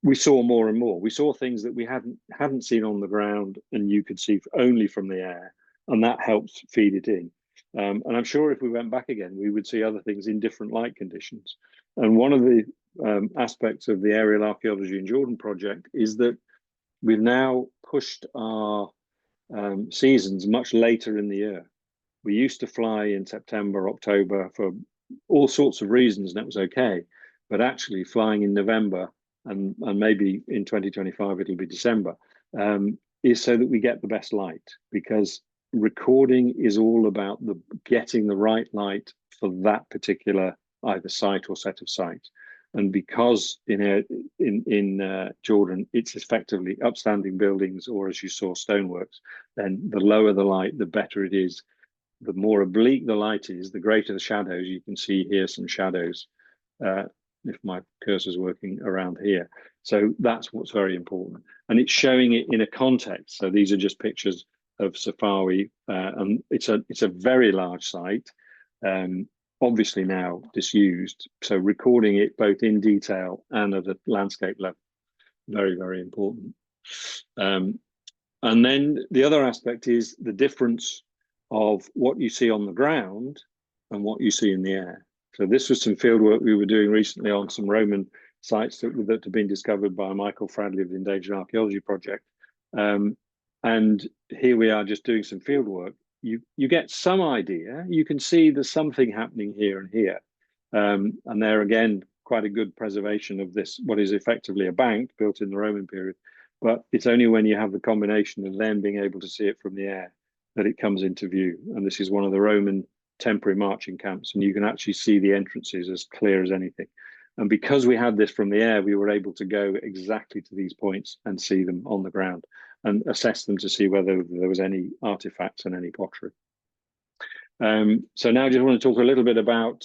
we saw more and more. We saw things that we hadn't seen on the ground, and you could see only from the air, and that helps feed it in. And I'm sure if we went back again, we would see other things in different light conditions. And one of the aspects of the Aerial Archaeology in Jordan project is that we've now pushed our seasons much later in the year. We used to fly in September, October for all sorts of reasons, and that was okay. But actually flying in November, and maybe in 2025 it'll be December, is so that we get the best light, because recording is all about getting the right light for that particular either site or set of sites. And because in Jordan, it's effectively upstanding buildings, or as you saw, stoneworks, then the lower the light, the better it is. The more oblique the light is, the greater the shadows. You can see here some shadows, if my cursor's working around here. So that's what's very important. And it's showing it in a context. So these are just pictures of Safawi, and it's a very large site. Obviously now disused, so recording it both in detail and at a landscape level, very, very important. And then the other aspect is the difference of what you see on the ground and what you see in the air. So this was some field work we were doing recently on some Roman sites that have been discovered by Michael Fradley of the Endangered Archaeology Project. And here we are just doing some field work. You get some idea. You can see there's something happening here and here. And there again, quite a good preservation of this, what is effectively a bank built in the Roman period. but it's only when you have the combination of them being able to see it from the air that it comes into view. And this is one of the Roman temporary marching camps, and you can actually see the entrances as clear as anything. And because we had this from the air, we were able to go exactly to these points and see them on the ground and assess them to see whether there was any artifacts and any pottery. So now I just want to talk a little bit about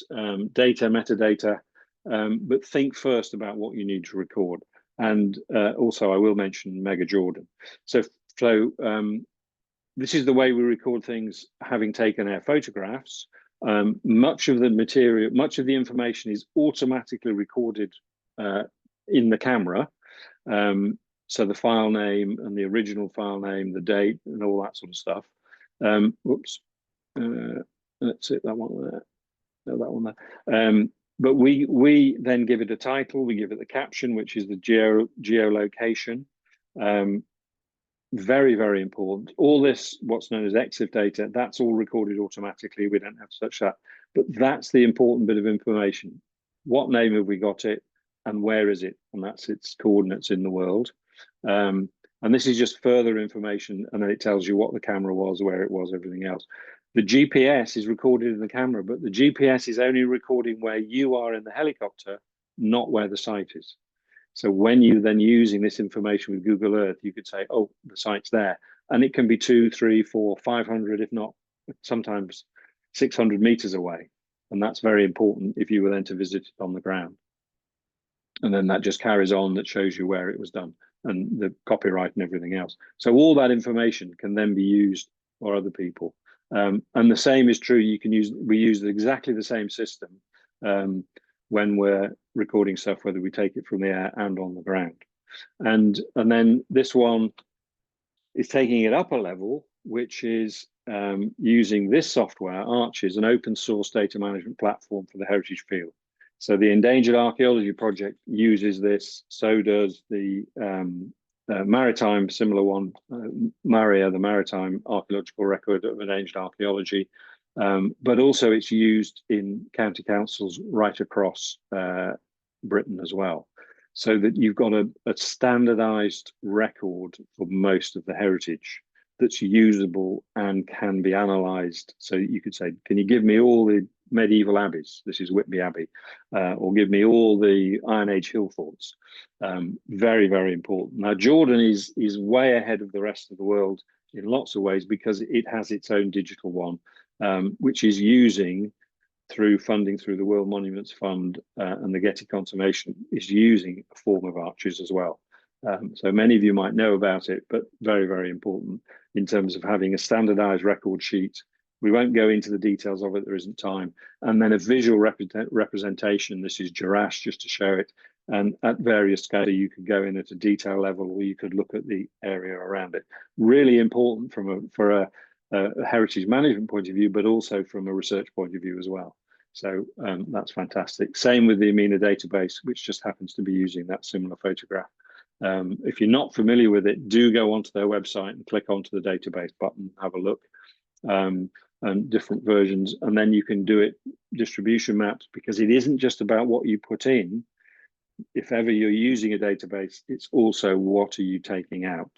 data, metadata, but think first about what you need to record. And also I will mention Mega Jordan. So this is the way we record things, having taken air photographs. Much of the material, much of the information is automatically recorded in the camera. So the file name and the original file name, the date and all that sort of stuff. Whoops, that's it, that one there, no, that one there. But we then give it a title, we give it the caption, which is the geolocation. Very, very important. All this, what's known as EXIF data, that's all recorded automatically. We don't have to touch that. But that's the important bit of information. What name have we got it and where is it? And that's its coordinates in the world. And this is just further information, and then it tells you what the camera was, where it was, everything else. The GPS is recorded in the camera, but the GPS is only recording where you are in the helicopter, not where the site is. So when you're then using this information with Google Earth, you could say, oh, the site's there. And it can be 200, 300, 400, 500, if not sometimes 600 meters away. And that's very important if you were then to visit it on the ground. And then that just carries on, that shows you where it was done and the copyright and everything else. So all that information can then be used for other people. And the same is true, we use exactly the same system when we're recording stuff, whether we take it from the air and on the ground. And then this one is taking it up a level, which is using this software, Arches, an open source data management platform for the heritage field. So the Endangered Archaeology Project uses this, so does the maritime, similar one, MARIA, the Maritime Archaeological Record of Endangered Archaeology. But also it's used in county councils right across Britain as well. So that you've got a standardized record for most of the heritage that's usable and can be analyzed. So you could say, can you give me all the medieval abbeys? This is Whitby Abbey, or give me all the Iron Age hill forts. Very, very important. Now, Jordan is way ahead of the rest of the world in lots of ways because it has its own digital one, which is using through funding through the World Monuments Fund and the Getty Conservation, is using a form of Arches as well. So many of you might know about it, but very, very important in terms of having a standardized record sheet. We won't go into the details of it, there isn't time. And then a visual representation, this is Jerash, just to show it. And at various scales, you could go in at a detail level, or you could look at the area around it. Really important for a heritage management point of view, but also from a research point of view as well. So that's fantastic. Same with the AMINA database, which just happens to be using that similar photograph. If you're not familiar with it, do go onto their website and click onto the database button, have a look, and different versions. And then you can do it distribution maps, because it isn't just about what you put in. If ever you're using a database, it's also what are you taking out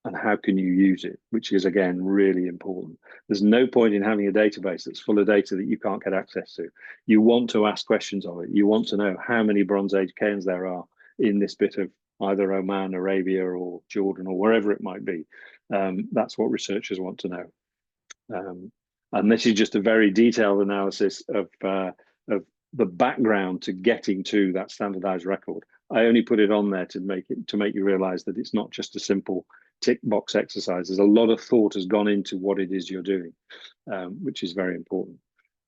and how can you use it, which is, again, really important. There's no point in having a database that's full of data that you can't get access to. You want to ask questions of it. You want to know how many Bronze Age cairns there are in this bit of either Oman, Arabia, or Jordan, or wherever it might be. That's what researchers want to know. And this is just a very detailed analysis of the background to getting to that standardized record. I only put it on there to make you realize that it's not just a simple tick box exercise. There's a lot of thought has gone into what it is you're doing, which is very important.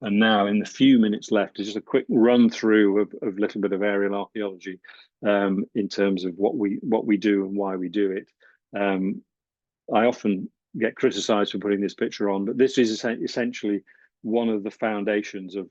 And now, in the few minutes left, just a quick run through of a little bit of aerial archaeology in terms of what we do and why we do it. I often get criticized for putting this picture on, but this is essentially one of the foundations of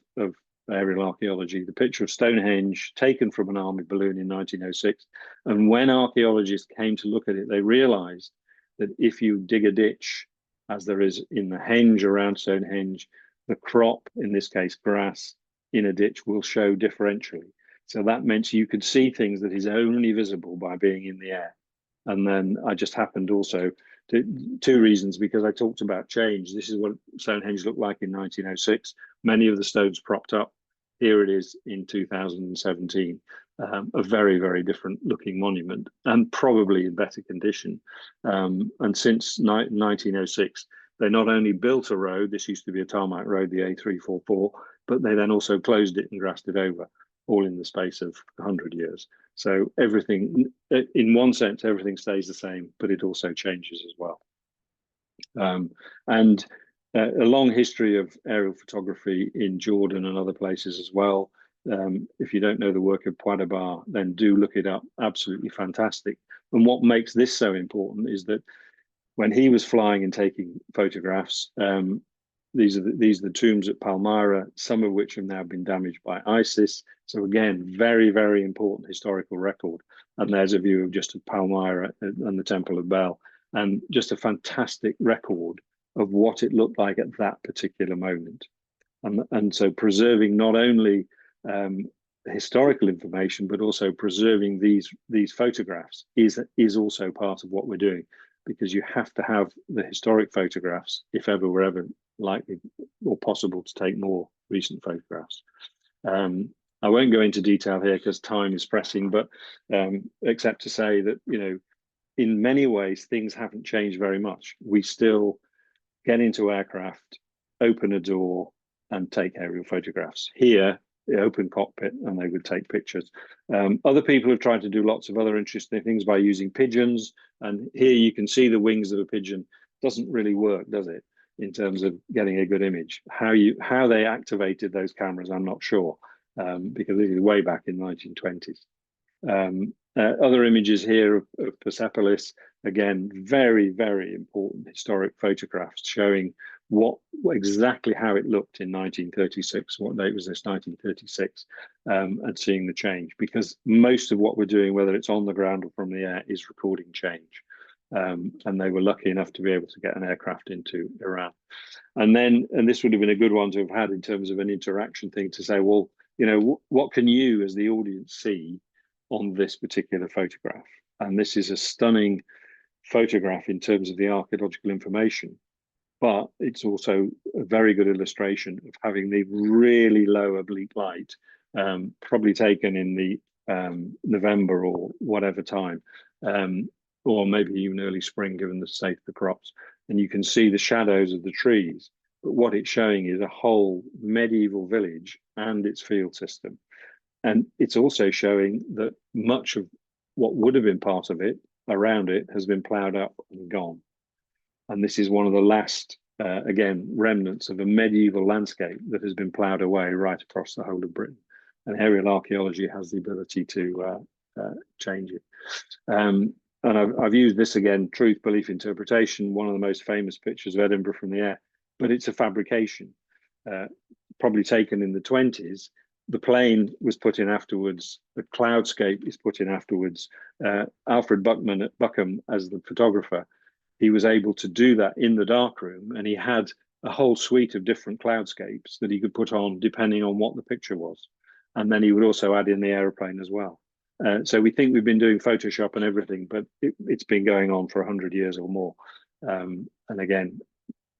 aerial archaeology. The picture of Stonehenge taken from an army balloon in 1906. And when archaeologists came to look at it, they realized that if you dig a ditch, as there is in the henge around Stonehenge, the crop, in this case grass, in a ditch will show differentially. So that meant you could see things that is only visible by being in the air. And then I just happened also to two reasons, because I talked about change. This is what Stonehenge looked like in 1906. Many of the stones propped up. Here it is in 2017, a very, very different looking monument and probably in better condition. And since 1906, they not only built a road, this used to be a tarmac road, the A344, but they then also closed it and grassed it over, all in the space of 100 years. So everything, in one sense, everything stays the same, but it also changes as well. And a long history of aerial photography in Jordan and other places as well. If you don't know the work of Poidoubar, then do look it up. Absolutely fantastic. And what makes this so important is that when he was flying and taking photographs, these are the tombs at Palmyra, some of which have now been damaged by ISIS. So again, very, very important historical record. And there's a view of just of Palmyra and the Temple of Bel, and just a fantastic record of what it looked like at that particular moment. And so preserving not only historical information, but also preserving these photographs is also part of what we're doing, because you have to have the historic photographs if ever we're ever likely or possible to take more recent photographs. I won't go into detail here because time is pressing, but except to say that, you know, in many ways, things haven't changed very much. We still get into aircraft, open a door, and take aerial photographs. Here, the open cockpit, and they would take pictures. Other people have tried to do lots of other interesting things by using pigeons, and here you can see the wings of a pigeon. Doesn't really work, does it, in terms of getting a good image? How they activated those cameras, I'm not sure, because this is way back in the 1920s. Other images here of Persepolis, again, very, very important historic photographs showing exactly how it looked in 1936. What date was this? 1936, and seeing the change, because most of what we're doing, whether it's on the ground or from the air, is recording change. And they were lucky enough to be able to get an aircraft into Iran. And this would have been a good one to have had in terms of an interaction thing to say, well, you know, what can you as the audience see on this particular photograph? And this is a stunning photograph in terms of the archaeological information, but it's also a very good illustration of having the really low oblique light, probably taken in the November or whatever time, or maybe even early spring, given the state of the crops. And you can see the shadows of the trees, but what it's showing is a whole medieval village and its field system. And it's also showing that much of what would have been part of it, around it, has been ploughed up and gone. And this is one of the last, again, remnants of a medieval landscape that has been ploughed away right across the whole of Britain. And aerial archaeology has the ability to change it. And I've used this again, truth, belief, interpretation, one of the most famous pictures of Edinburgh from the air, but it's a fabrication, probably taken in the 20s. The plane was put in afterwards. The cloudscape is put in afterwards. Alfred Buckham, as the photographer, he was able to do that in the darkroom, and he had a whole suite of different cloudscapes that he could put on depending on what the picture was. And then he would also add in the aeroplane as well. So we think we've been doing Photoshop and everything, but it's been going on for 100 years or more. And again,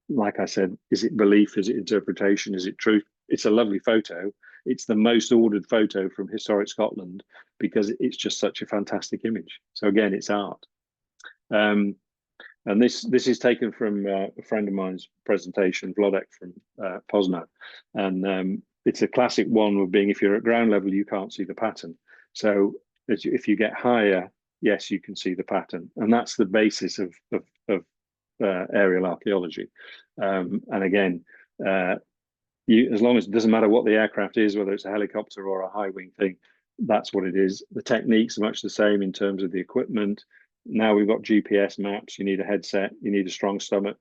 like I said, is it belief? Is it interpretation? Is it truth? It's a lovely photo. It's the most ordered photo from Historic Scotland because it's just such a fantastic image. So again, it's art. And this is taken from a friend of mine's presentation, Vlodek from Poznan. And it's a classic one of being, if you're at ground level, you can't see the pattern. So if you get higher, yes, you can see the pattern. And that's the basis of aerial archaeology. And again, as long as it doesn't matter what the aircraft is, whether it's a helicopter or a high wing thing, that's what it is. The techniques are much the same in terms of the equipment. Now we've got GPS maps. You need a headset. You need a strong stomach.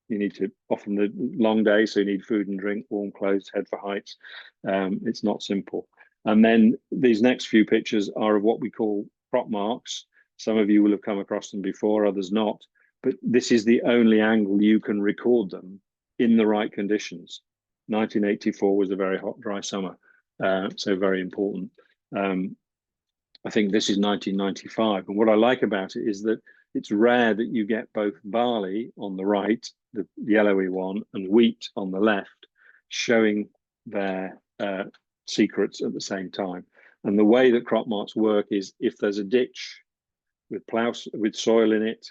You need to, often the long day, so you need food and drink, warm clothes, head for heights. It's not simple. And then these next few pictures are of what we call prop marks. Some of you will have come across them before, others not. But this is the only angle you can record them in the right conditions. 1984 was a very hot, dry summer, so very important. I think this is 1995. And what I like about it is that it's rare that you get both barley on the right, the yellowy one, and wheat on the left, showing their secrets at the same time. And the way that crop marks work is if there's a ditch with soil in it,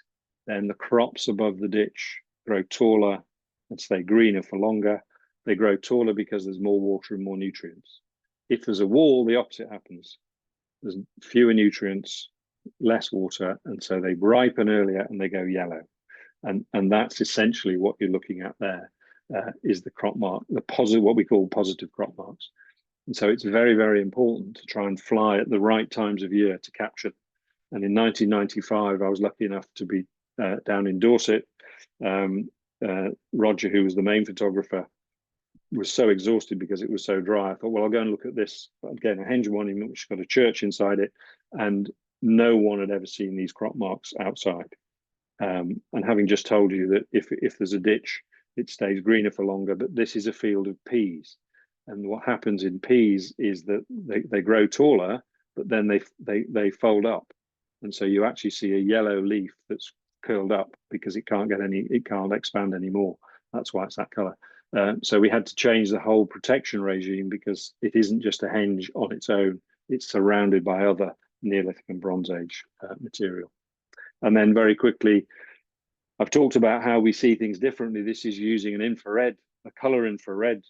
then the crops above the ditch grow taller and stay greener for longer. They grow taller because there's more water and more nutrients. If there's a wall, the opposite happens. There's fewer nutrients, less water, and so they ripen earlier and they go yellow. And that's essentially what you're looking at there, is the crop mark, what we call positive crop marks. And so it's very, very important to try and fly at the right times of year to capture them. And in 1995, I was lucky enough to be down in Dorset. Roger, who was the main photographer, was so exhausted because it was so dry. I thought, well, I'll go and look at this. Again, a henge monument, which has got a church inside it, and no one had ever seen these crop marks outside. And having just told you that if there's a ditch, it stays greener for longer, but this is a field of peas. And what happens in peas is that they grow taller, but then they fold up. And so you actually see a yellow leaf that's curled up because it can't expand anymore. That's why it's that color. So we had to change the whole protection regime because it isn't just a henge on its own. It's surrounded by other Neolithic and Bronze Age material. And then very quickly, I've talked about how we see things differently. This is using a color infrared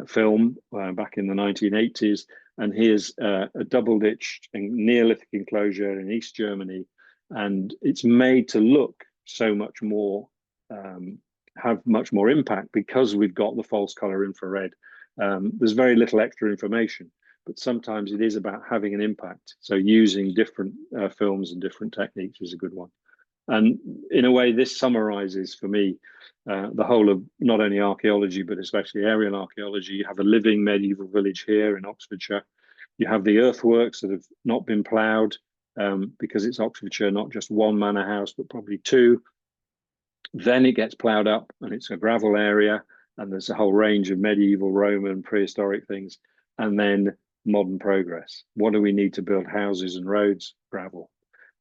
film back in the 1980s. And here's a double-ditched Neolithic enclosure in East Germany. And it's made to look so much more, have much more impact because we've got the false color infrared. There's very little extra information, but sometimes it is about having an impact. So using different films and different techniques is a good one. And in a way, this summarizes for me the whole of not only archaeology, but especially aerial archaeology. You have a living medieval village here in Oxfordshire. You have the earthworks that have not been ploughed because it's Oxfordshire, not just one manor house, but probably two. Then it gets ploughed up and it's a gravel area, and there's a whole range of medieval, Roman, prehistoric things, and then modern progress. What do we need to build houses and roads? Gravel.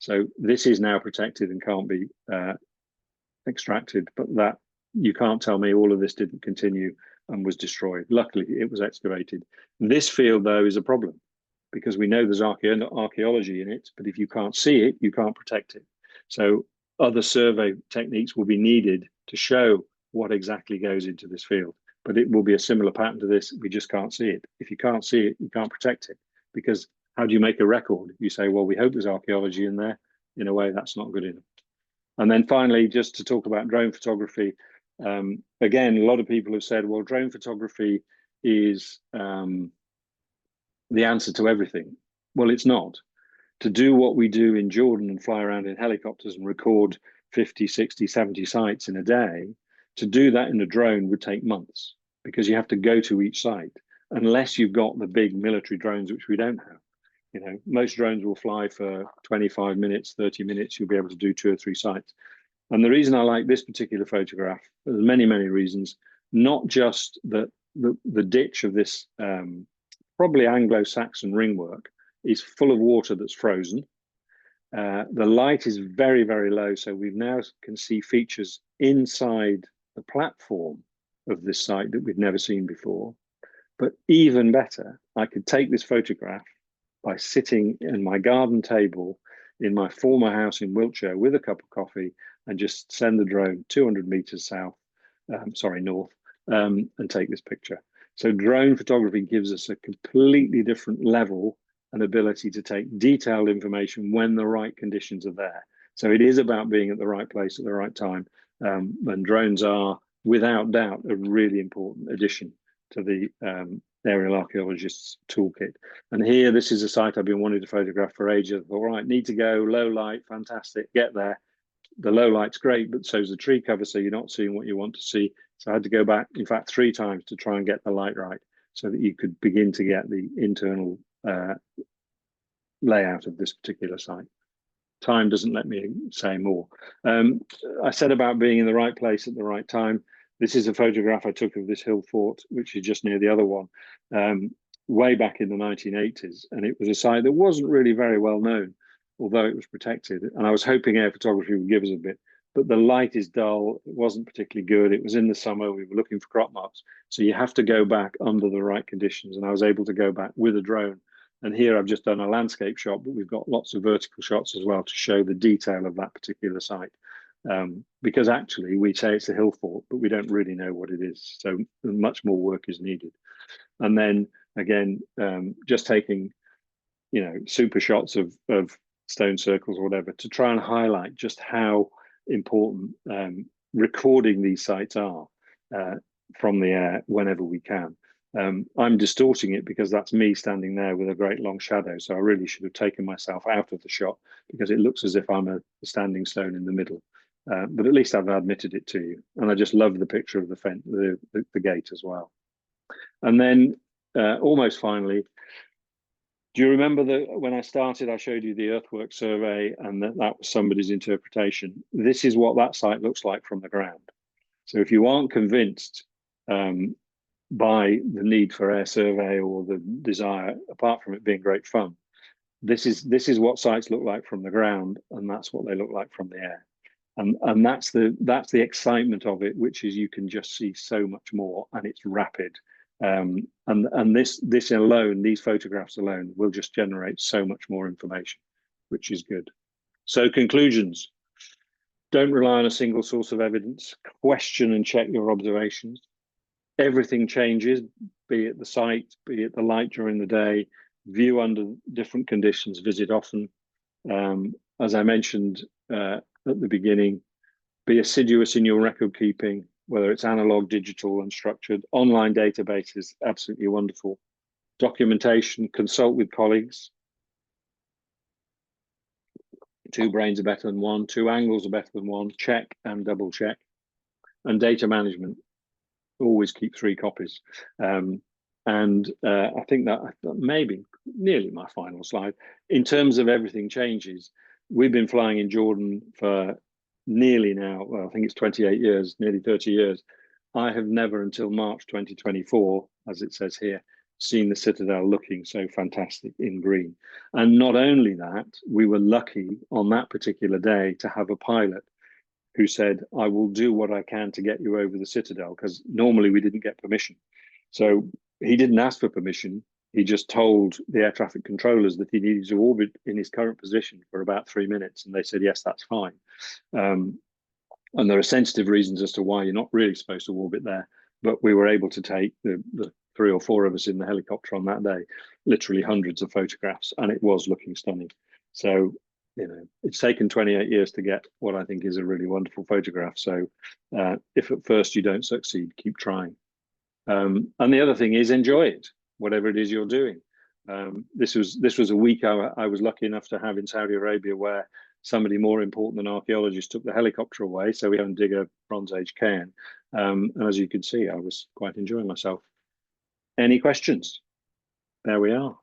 So this is now protected and can't be extracted, but that you can't tell me all of this didn't continue and was destroyed. Luckily, it was excavated. This field, though, is a problem because we know there's archaeology in it, but if you can't see it, you can't protect it. So other survey techniques will be needed to show what exactly goes into this field, but it will be a similar pattern to this. We just can't see it. If you can't see it, you can't protect it, because how do you make a record? You say, well, we hope there's archaeology in there. In a way, that's not good enough. And then finally, just to talk about drone photography, again, a lot of people have said, well, drone photography is the answer to everything. Well, it's not. To do what we do in Jordan and fly around in helicopters and record 50, 60, 70 sites in a day, to do that in a drone would take months because you have to go to each site unless you've got the big military drones, which we don't have. You know, most drones will fly for 25 minutes, 30 minutes. You'll be able to do 2 or 3 sites. And the reason I like this particular photograph, there's many, many reasons, not just that the ditch of this probably Anglo-Saxon ringwork is full of water that's frozen. The light is very, very low. So we now can see features inside the platform of this site that we've never seen before. But even better, I could take this photograph by sitting in my garden table in my former house in Wiltshire with a cup of coffee and just send the drone 200 meters north, and take this picture. So drone photography gives us a completely different level and ability to take detailed information when the right conditions are there. So it is about being at the right place at the right time. And drones are, without doubt, a really important addition to the aerial archaeologists toolkit. And here, this is a site I've been wanting to photograph for ages. All right, need to go, low light, fantastic, get there. The low light's great, but so's the tree cover, so you're not seeing what you want to see. So I had to go back, in fact, 3 times to try and get the light right so that you could begin to get the internal layout of this particular site. Time doesn't let me say more. I said about being in the right place at the right time. This is a photograph I took of this hill fort, which is just near the other one. way back in the 1980s, and it was a site that wasn't really very well known, although it was protected. And I was hoping air photography would give us a bit, but the light is dull. It wasn't particularly good. It was in the summer. We were looking for crop marks. So you have to go back under the right conditions. And I was able to go back with a drone. And here I've just done a landscape shot, but we've got lots of vertical shots as well to show the detail of that particular site. Because actually we say it's a hill fort, but we don't really know what it is. So much more work is needed. And then again, just taking, super shots of stone circles or whatever to try and highlight just how important recording these sites are from the air whenever we can. I'm distorting it because that's me standing there with a great long shadow. So I really should have taken myself out of the shot because it looks as if I'm a standing stone in the middle. But at least I've admitted it to you. And I just love the picture of the fence, the gate as well. And then almost finally, do you remember that when I started, I showed you the earthwork survey and that was somebody's interpretation? This is what that site looks like from the ground. So if you aren't convinced by the need for air survey or the desire, apart from it being great fun, this is what sites look like from the ground, and that's what they look like from the air. And that's the excitement of it, which is you can just see so much more, and it's rapid. And this alone, these photographs alone, will just generate so much more information, which is good. So conclusions: don't rely on a single source of evidence. Question and check your observations. Everything changes, be it the site, be it the light during the day. View under different conditions. Visit often. As I mentioned at the beginning, be assiduous in your record keeping, whether it's analog, digital, unstructured. Online databases, absolutely wonderful. Documentation, consult with colleagues. 2 brains are better than 1, 2 angles are better than 1. Check and double check. And data management, always keep 3 copies. I think that maybe nearly my final slide. In terms of everything changes, we've been flying in Jordan for nearly now, well, I think it's 28 years, nearly 30 years. I have never until March 2024, as it says here, seen the Citadel looking so fantastic in green. And not only that, we were lucky on that particular day to have a pilot who said, I will do what I can to get you over the Citadel, because normally we didn't get permission. So he didn't ask for permission. He just told the air traffic controllers that he needed to orbit in his current position for about 3 minutes. And they said, yes, that's fine. And there are sensitive reasons as to why you're not really supposed to orbit there. But we were able to take the 3 or 4 of us in the helicopter on that day, literally hundreds of photographs, and it was looking stunning. So, it's taken 28 years to get what I think is a really wonderful photograph. So if at first you don't succeed, keep trying. And the other thing is enjoy it, whatever it is you're doing. This was a week I was lucky enough to have in Saudi Arabia where somebody more important than archaeologists took the helicopter away. So we don't dig a Bronze Age cairn. And as you can see, I was quite enjoying myself. Any questions? There we are.